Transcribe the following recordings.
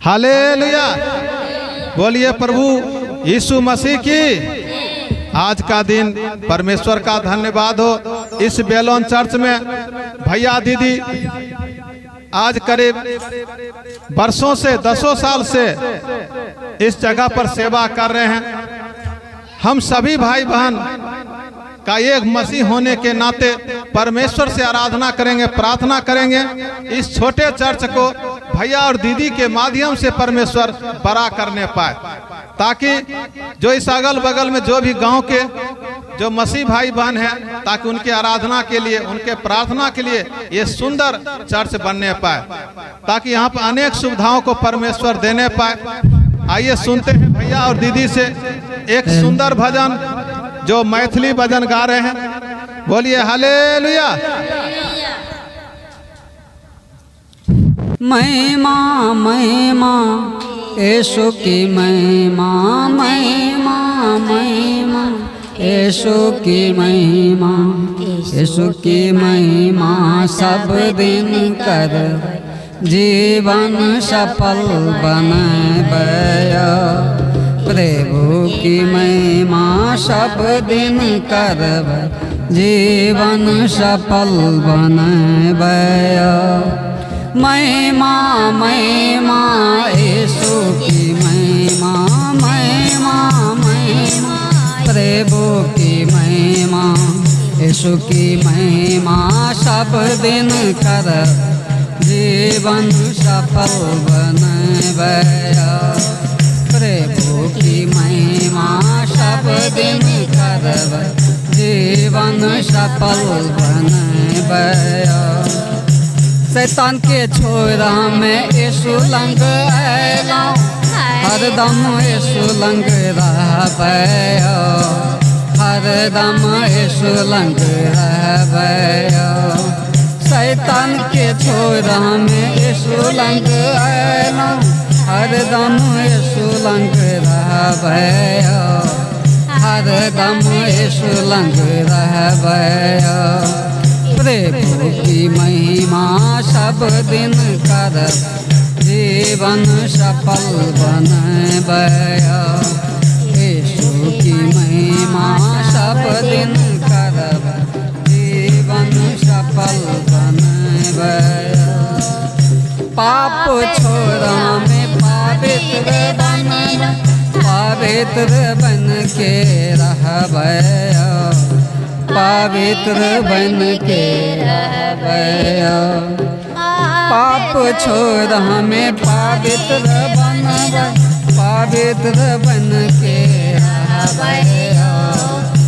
Hallelujah. बोलिए प्रभु यीशु मसीह की। आज का दिन परमेश्वर का धन्यवाद हो। इस बेलोन चर्च में भैया दीदी आज करीब वर्षों से 10 साल से इस जगह पर सेवा कर रहे हैं। हम सभी भाई बहन का एक मसीह होने के नाते परमेश्वर से आराधना करेंगे, प्रार्थना करेंगे। इस छोटे चर्च को भैया और दीदी के माध्यम से परमेश्वर बड़ा करने पाए, ताकि जो इस अगल बगल में जो भी गांव के जो मसीह भाई बहन हैं, ताकि उनके आराधना के लिए, उनके प्रार्थना के लिए ये सुंदर चर्च बनने पाए, ताकि यहाँ पर अनेक सुविधाओं को परमेश्वर देने पाए। आइए सुनते हैं भैया और दीदी से एक सुंदर भजन जो मैथिली भजन गा रहे हैं। बोलिए हालेलुया। महिमा महिमा यीशु की महिमा, महिमा महिमा यीशु की महिमा, यीशु की महिमा सब दिन कर जीवन सफल बनबया। प्रभु की महिमा सब दिन करब जीवन सफल बनबया। महिमा महिमा यीशु की महिमा, महिमा महिमा प्रभु की महिमा, यीशु की महिमा सब दिन करब जीवन सफल बनबया। प्रभु की महिमा सब दिन करब जीवन सफल बनबया। शैतान के छोरा में यीशु लंग आएगा, हरदम यीशु लंग रहबया, हरदम यीशु लंग रहबया। शैतान के छोरा में यीशु लंग आएगा, हरदम यीशु लंग रहबया, हरदम यीशु लंग रहबया। प्रभु की महिमा सब दिन करब जीवन सफल बनबया। यीशु की महिमा सब दिन करब जीवन सफल बनबया। पाप छोड़ा में पवित्र बन, पवित्र बन के रहबया, पवित्र बन के रहबया। पाप छोड़ हमें पवित्र बनब, पवित्र बन के रहबया,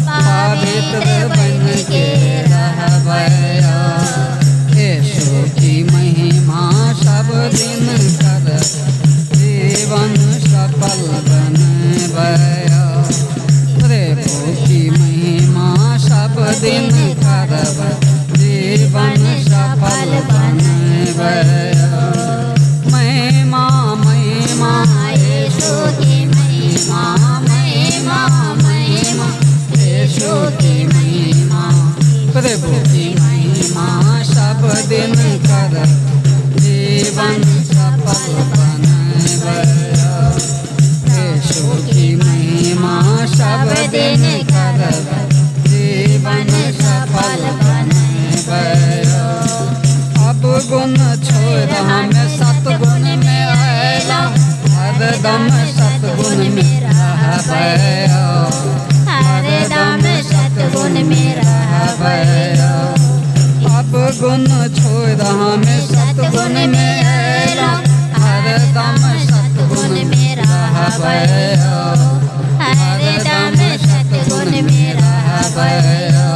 पवित्र बन के रहबया। यीशु की महिमा सब दिन कर जीवन सफल बनबया। प्रभु की महिमा सब दिन करब जीवन सफल बनबया। महिमा महिमा यीशु की महिमा, महिमा महिमा यीशु की महिमा। प्रभु की महिमा सब दिन करब जीवन सफल बनबया। यीशु की महिमा सब दिन करब जीवन सफल बनबया। अब गुण छोड़ हमें सतगुण में आएला, हरदम सतगुण में रहबया, हरदम सतगुण में रहबया। अब गुण छोड़ हमें सतगुण में आएला, हरदम सतगुण में रहबया, हरदम सतगुण में रहबया।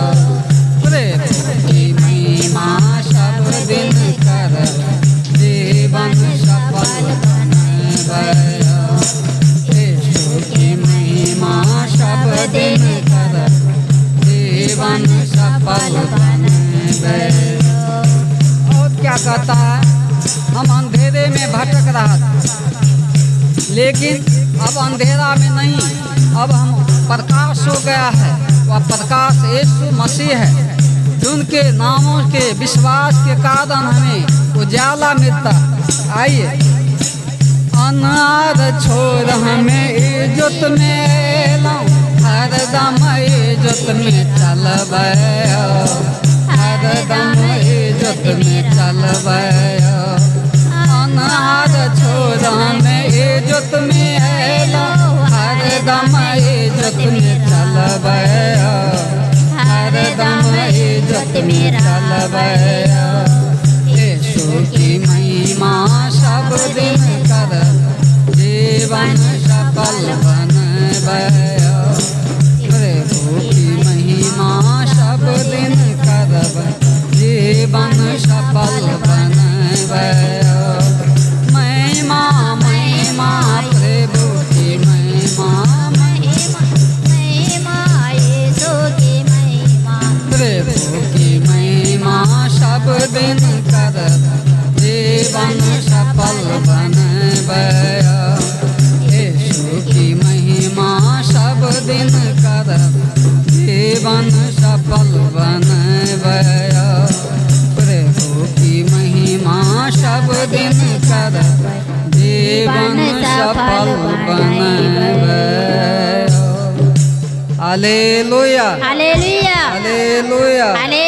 प्रभु की महिमा सब दिन करब जीवन सफल बनबया। यीशु की महिमा सब दिन करब जीवन सफल बनबया। और क्या कहता है, हम अंधेरे में भटक रहा था, लेकिन अब अंधेरा में नहीं, अब हम प्रकाश हो गया है। वह प्रकाश यीशु मसीह है, जिनके नामों के विश्वास के कारण हमें उजाला मिलता। आइए अनार छोड़ हमें इज्जत में लाऊं, हरदम इज्जत में चलबै, हरदम इज्जत में चलबै। अनार छोड़ हमें इज्जत में लाऊं, हरदम इज्जत में चलबै, हरदम इज्जत में चलबै। यीशु की महिमा सब दिन कर, जीवन सफल बनबै। प्रभु की महिमा सब दिन करब, जीवन सफल बनबै। महिमा महिमा प्रभु की महिमा, महिमा यीशु की महिमा, प्रभु की महिमा सब दिन करब, जीवन सफल बनबै। यीशु की महिमा सब दिन करब, जीवन सफल बनबै। प्रभु की महिमा सब दिन करब, जीवन सफल बनबै। Hallelujah, hallelujah, hallelujah. हालेलुया।